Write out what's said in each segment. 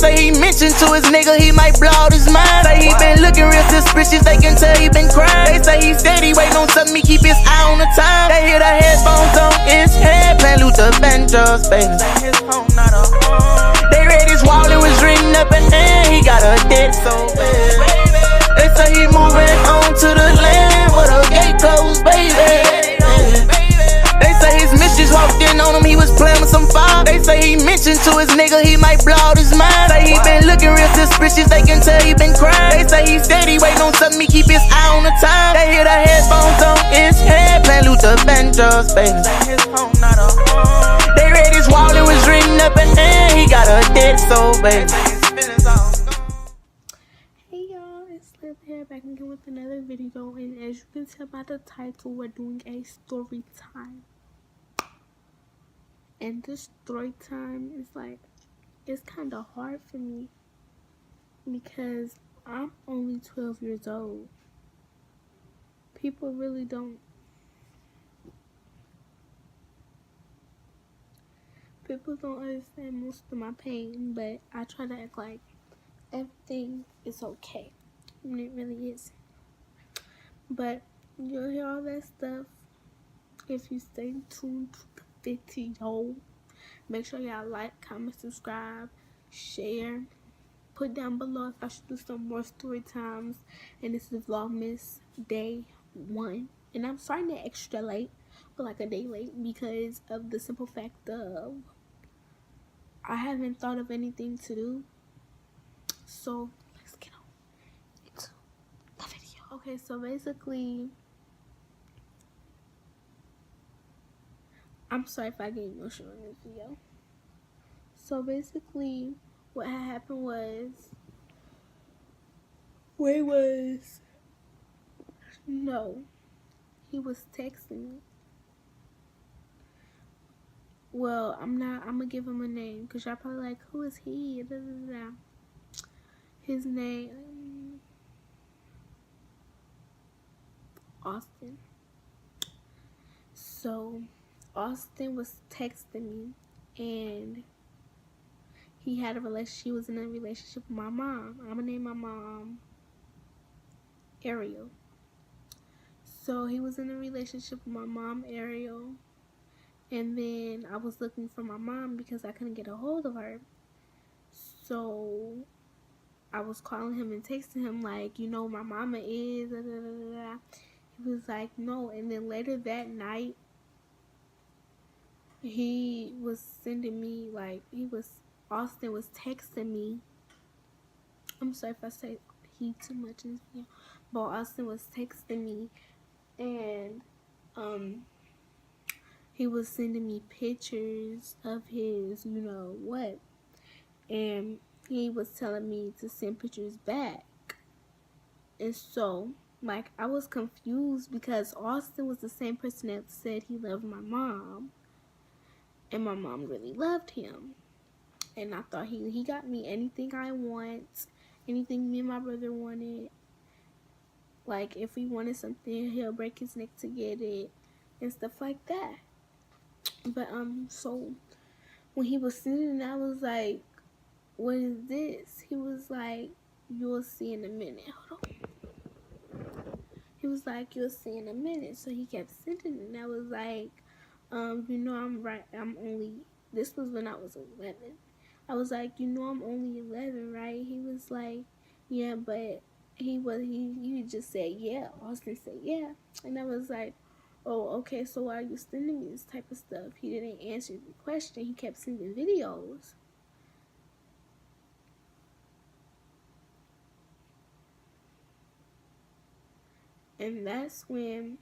say he mentioned to his nigga he might blow out his mind. Say he been looking real suspicious, they can tell he been crying. They say he steady waiting on something, he keep his eye on the time. They hear the headphones on his head, playing Luther Vandross, baby. His home, not a home. They read his wallet was written up and then he got a debt so bad. They say he moving on to the land where the gate closed, baby. They say his mistress walked in on him, he was playing with some fire. They say he mentioned to his nigga he might blow out his mind. Say he been looking real suspicious, they can tell he been crying. They say he steady waiting on something, he keep his eye on the time. They hear the headphones on his head, playing Luther Vandross, baby. His home, not a home. They read his wallet was written up and then he got a dead soul, baby. Here back again with another video, and as you can tell by the title, we're doing a story time. And this story time is like, it's kind of hard for me because I'm only 12 years old. People really don't understand most of my pain, but I try to act like everything is okay. And it really is. But you'll hear all that stuff if you stay tuned to the video. Make sure y'all like, comment, subscribe, share. Put down below if I should do some more story times. And this is Vlogmas day 1. And I'm starting it extra late, but like a day late, because of the simple fact of I haven't thought of anything to do. So let's get on into the video. Okay, so basically, I'm sorry if I get emotional in this video. So basically, what had happened was, he was texting me. Well, I'm gonna give him a name, because y'all probably like, who is he? Da, da, da. His name, Austin. So Austin was texting me, and he had a relationship. He was in a relationship with my mom. I'm gonna name my mom Ariel. So he was in a relationship with my mom Ariel, and then I was looking for my mom because I couldn't get a hold of her. So I was calling him and texting him like, you know, my mama is da, da, da, da. He was like, no. And then later that night, he was sending me, like, Austin was texting me. I'm sorry if I say he too much in this video, but Austin was texting me, and he was sending me pictures of his, you know what, and he was telling me to send pictures back. And so, like, I was confused because Austin was the same person that said he loved my mom, and my mom really loved him. And I thought he got me anything I want, anything me and my brother wanted. Like, if we wanted something, he'll break his neck to get it and stuff like that. But so when he was sending it, I was like, what is this? He was like, you'll see in a minute. Hold on. He was like, you'll see in a minute. So he kept sending it, and I was like, you know, this was when I was 11. I was like, you know, I'm only 11, right? He was like, yeah, but he just said, yeah. Austin said, yeah. And I was like, oh, okay, so why are you sending me this type of stuff? He didn't answer the question. He kept sending videos. And that's when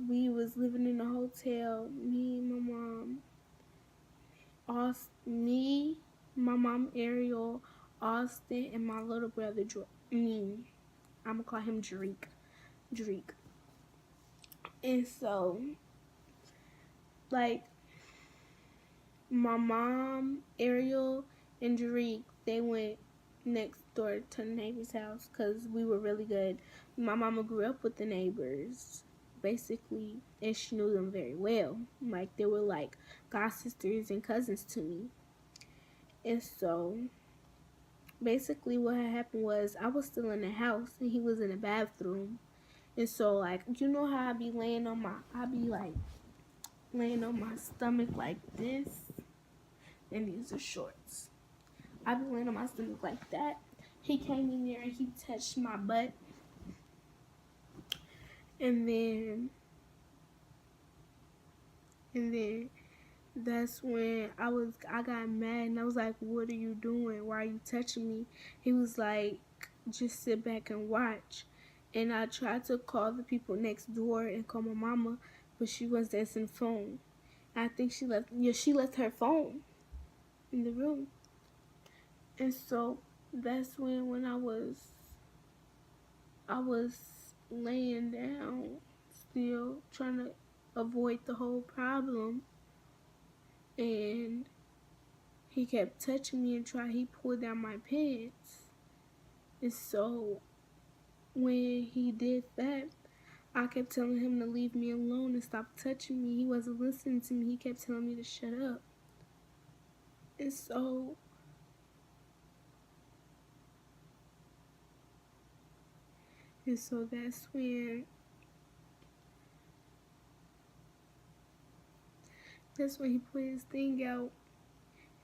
we was living in a hotel, me, my mom, my mom Ariel, Austin, and my little brother, I'm gonna call him Drake. And so, like, my mom, Ariel, and Drake, they went next door to the neighbor's house because we were really good. My mama grew up with the neighbors, basically, and she knew them very well. Like, they were like god sisters and cousins to me. And so basically what had happened was I was still in the house and he was in the bathroom. And so like, you know how I be laying on my stomach like this, and these are shorts. I be laying on my stomach like that. He came in there and he touched my butt, and then that's when I got mad and I was like, "What are you doing? Why are you touching me?" He was like, "Just sit back and watch." And I tried to call the people next door and call my mama, but she wasn't answering the phone. I think she left. Yeah, she left her phone in the room. And so that's when I was laying down, still trying to avoid the whole problem, and he kept touching me and he pulled down my pants. And so when he did that, I kept telling him to leave me alone and stop touching me. He wasn't listening to me. He kept telling me to shut up. And so that's when he put his thing out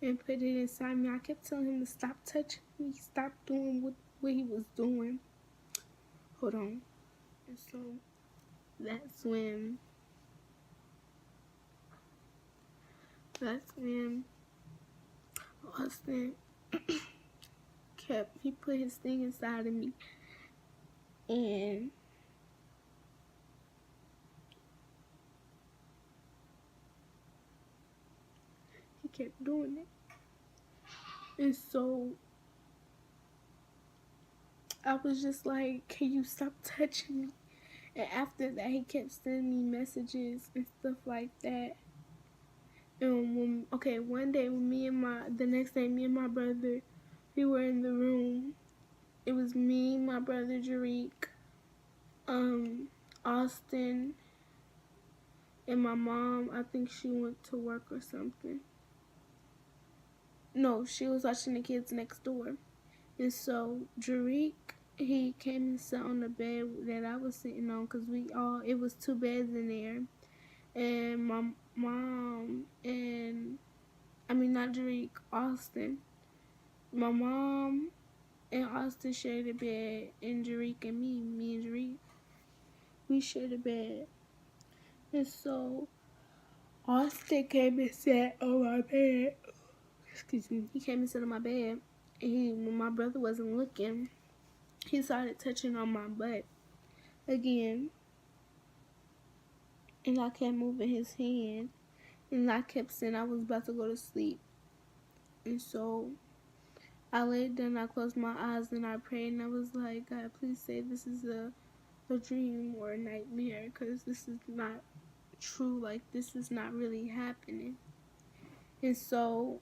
and put it inside me. I kept telling him to stop touching me, stop doing what he was doing. Hold on. And so that's when Austin he put his thing inside of me, and he kept doing it. And so I was just like, "Can you stop touching me?" And after that, he kept sending me messages and stuff like that. And one day the next day, me and my brother, we were in the room. It was me, my brother Jariq, Austin, and my mom. I think she went to work or something. No, she was watching the kids next door. And so Jariq, he came and sat on the bed that I was sitting on, because it was two beds in there. And my mom not Jariq, Austin. My mom and Austin shared a bed, and Jariq and me and Jariq, we shared a bed. And so Austin came and sat on my bed. Excuse me. He came and sat on my bed, and when my brother wasn't looking, he started touching on my butt again. And I kept moving his hand, and I kept saying I was about to go to sleep. And so I laid down, I closed my eyes, and I prayed, and I was like, "God, please say this is a dream or a nightmare, because this is not true. Like, this is not really happening." And so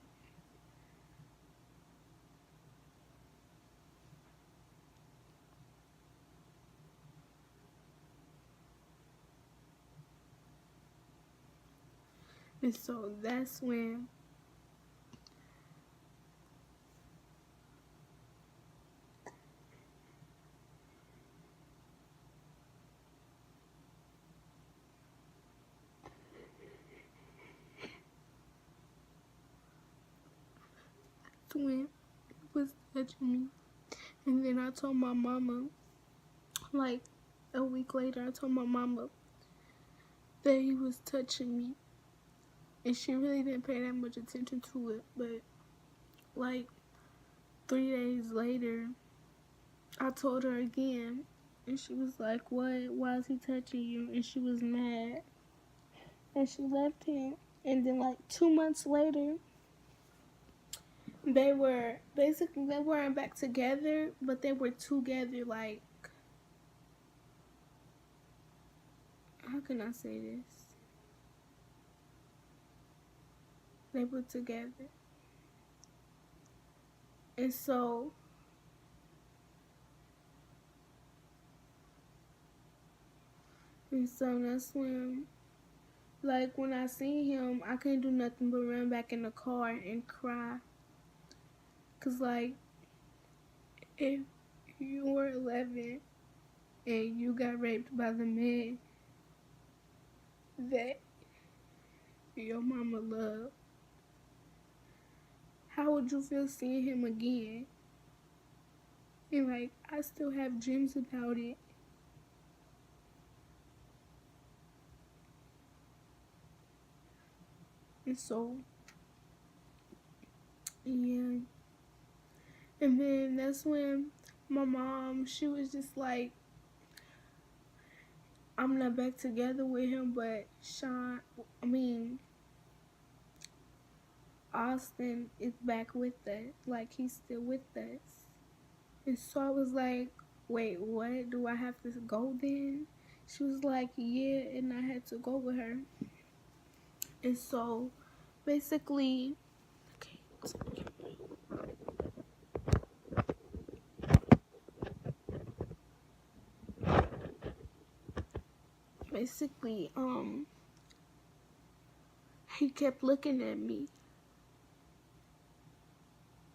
that's when he was touching me. And then I told my mama, like a week later, I told my mama that he was touching me. And she really didn't pay that much attention to it. But like 3 days later, I told her again. And she was like, "What? Why is he touching you?" And she was mad. And she left him. And then like 2 months later, they weren't back together, but they were together. Like, how can I say this? They were together. And so that's when, like, when I seen him, I couldn't do nothing but run back in the car and cry. Cause like, if you were 11 and you got raped by the man that your mama loved, how would you feel seeing him again? And like, I still have dreams about it. And so, yeah. And then that's when my mom, she was just like, I'm not back together with him, but Austin is back with us. Like, he's still with us. And so I was like, wait, what? Do I have to go then? She was like, yeah, and I had to go with her. And so, basically, basically, he kept looking at me.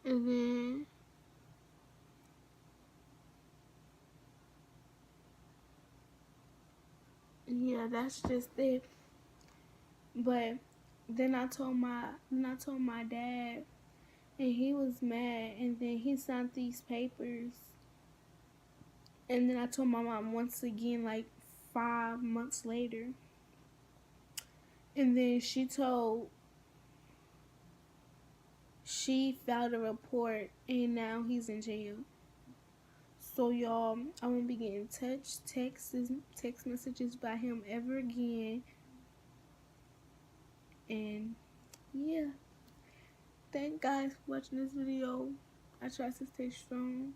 And then, yeah, that's just it. But then I told my dad, and he was mad, and then he signed these papers. And then I told my mom once again, like 5 months later. And then she filed a report, and now he's in jail. So y'all, I won't be getting text messages by him ever again. And yeah, thank guys for watching this video. I try to stay strong.